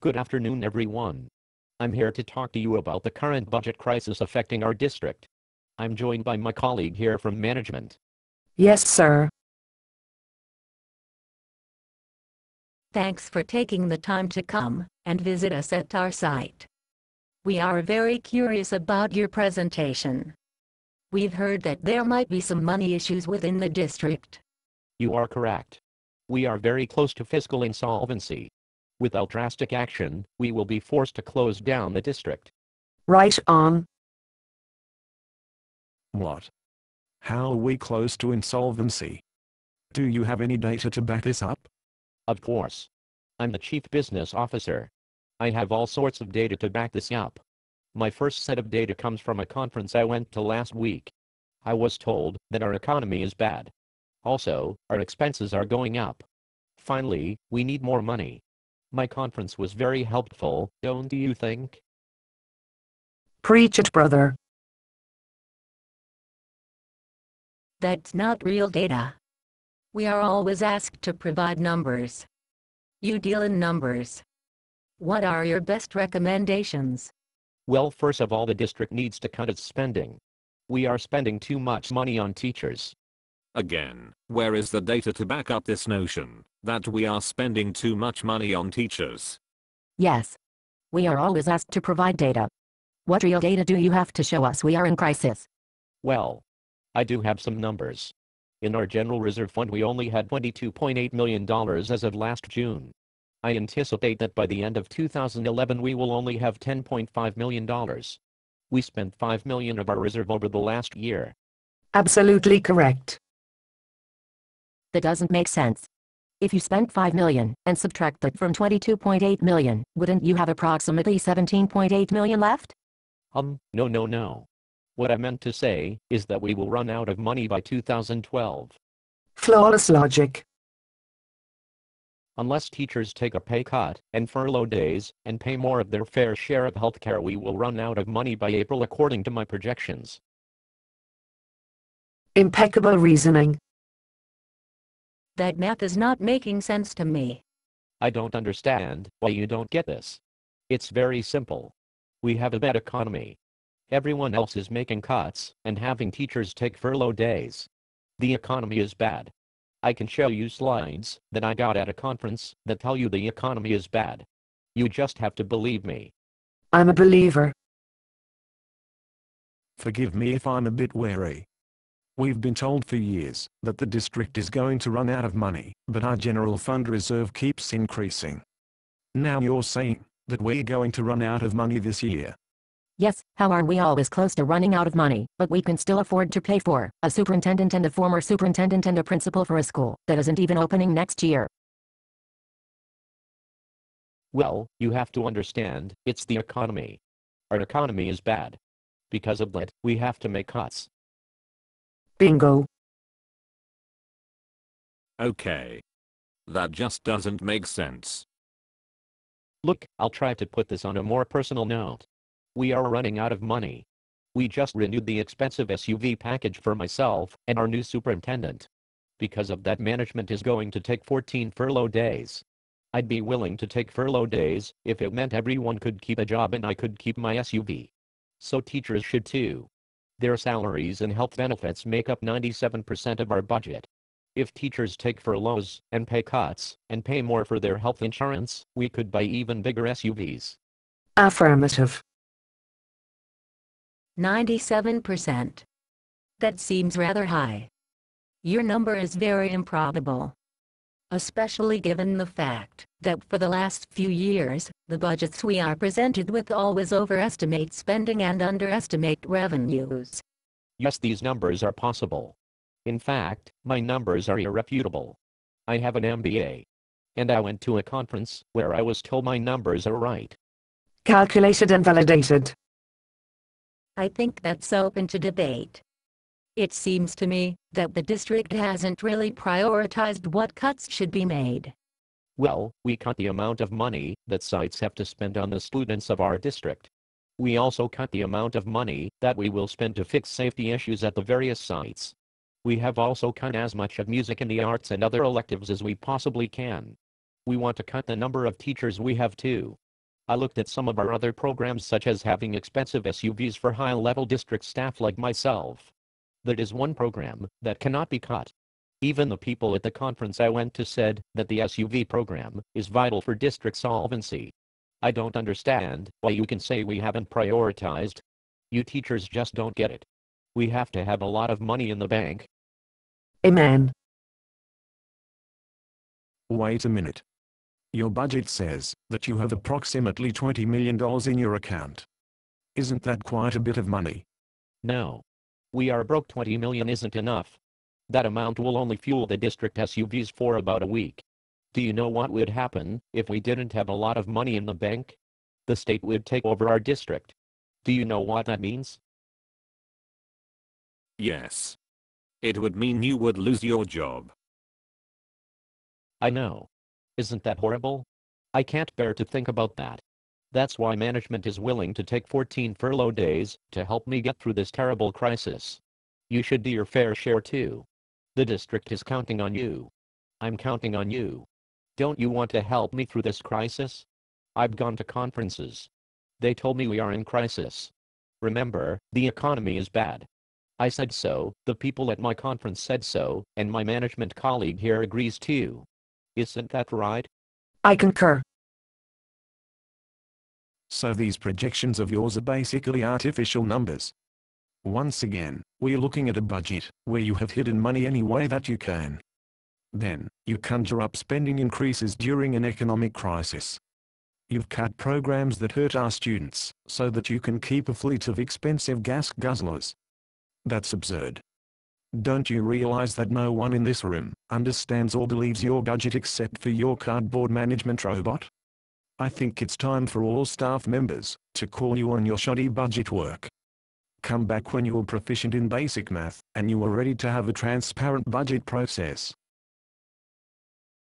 Good afternoon, everyone. I'm here to talk to you about the current budget crisis affecting our district. I'm joined by my colleague here from management. Yes, sir. Thanks for taking the time to come and visit us at our site. We are very curious about your presentation. We've heard that there might be some money issues within the district. You are correct. We are very close to fiscal insolvency. Without drastic action, we will be forced to close down the district. Right on. What? How are we close to insolvency? Do you have any data to back this up? Of course. I'm the chief business officer. I have all sorts of data to back this up. My first set of data comes from a conference I went to last week. I was told that our economy is bad. Also, our expenses are going up. Finally, we need more money. My conference was very helpful, don't you think? Preach it, brother. That's not real data. We are always asked to provide numbers. You deal in numbers. What are your best recommendations? Well, first of all, the district needs to cut its spending. We are spending too much money on teachers. Again, where is the data to back up this notion that we are spending too much money on teachers? Yes. We are always asked to provide data. What real data do you have to show us we are in crisis? Well, I do have some numbers. In our general reserve fund, we only had $22.8 million as of last June. I anticipate that by the end of 2011 we will only have $10.5 million. We spent $5 million of our reserve over the last year. Absolutely correct. That doesn't make sense. If you spent $5 million and subtract that from $22.8 million, wouldn't you have approximately $17.8 million left? No. What I meant to say is that we will run out of money by 2012. Flawless logic. Unless teachers take a pay cut and furlough days and pay more of their fair share of healthcare, we will run out of money by April according to my projections. Impeccable reasoning. That math is not making sense to me. I don't understand why you don't get this. It's very simple. We have a bad economy. Everyone else is making cuts and having teachers take furlough days. The economy is bad. I can show you slides that I got at a conference that tell you the economy is bad. You just have to believe me. I'm a believer. Forgive me if I'm a bit wary. We've been told for years that the district is going to run out of money, but our general fund reserve keeps increasing. Now you're saying that we're going to run out of money this year. Yes, how are we always close to running out of money, but we can still afford to pay for a superintendent and a former superintendent and a principal for a school that isn't even opening next year? Well, you have to understand, it's the economy. Our economy is bad. Because of that, we have to make cuts. Bingo. Okay. That just doesn't make sense. Look, I'll try to put this on a more personal note. We are running out of money. We just renewed the expensive SUV package for myself and our new superintendent. Because of that, management is going to take 14 furlough days. I'd be willing to take furlough days if it meant everyone could keep a job and I could keep my SUV. So teachers should too. Their salaries and health benefits make up 97% of our budget. If teachers take furloughs and pay cuts and pay more for their health insurance, we could buy even bigger SUVs. Affirmative. 97%. That seems rather high. Your number is very improbable. Especially given the fact that for the last few years, the budgets we are presented with always overestimate spending and underestimate revenues. Yes, these numbers are possible. In fact, my numbers are irrefutable. I have an MBA. And I went to a conference where I was told my numbers are right. Calculated and validated. I think that's open to debate. It seems to me that the district hasn't really prioritized what cuts should be made. Well, we cut the amount of money that sites have to spend on the students of our district. We also cut the amount of money that we will spend to fix safety issues at the various sites. We have also cut as much of music and the arts and other electives as we possibly can. We want to cut the number of teachers we have too. I looked at some of our other programs such as having expensive SUVs for high-level district staff like myself. That is one program that cannot be cut. Even the people at the conference I went to said that the SUV program is vital for district solvency. I don't understand why you can say we haven't prioritized. You teachers just don't get it. We have to have a lot of money in the bank. Amen. Wait a minute. Your budget says that you have approximately $20 million in your account. Isn't that quite a bit of money? No. We are broke. 20 million isn't enough. That amount will only fuel the district SUVs for about a week. Do you know what would happen if we didn't have a lot of money in the bank? The state would take over our district. Do you know what that means? Yes. It would mean you would lose your job. I know. Isn't that horrible? I can't bear to think about that. That's why management is willing to take 14 furlough days to help me get through this terrible crisis. You should do your fair share too. The district is counting on you. I'm counting on you. Don't you want to help me through this crisis? I've gone to conferences. They told me we are in crisis. Remember, the economy is bad. I said so, the people at my conference said so, and my management colleague here agrees too. Isn't that right? I concur. So these projections of yours are basically artificial numbers. Once again, we're looking at a budget where you have hidden money any way that you can. Then, you conjure up spending increases during an economic crisis. You've cut programs that hurt our students, so that you can keep a fleet of expensive gas guzzlers. That's absurd. Don't you realize that no one in this room understands or believes your budget except for your cardboard management robot? I think it's time for all staff members to call you on your shoddy budget work. Come back when you're proficient in basic math, and you are ready to have a transparent budget process.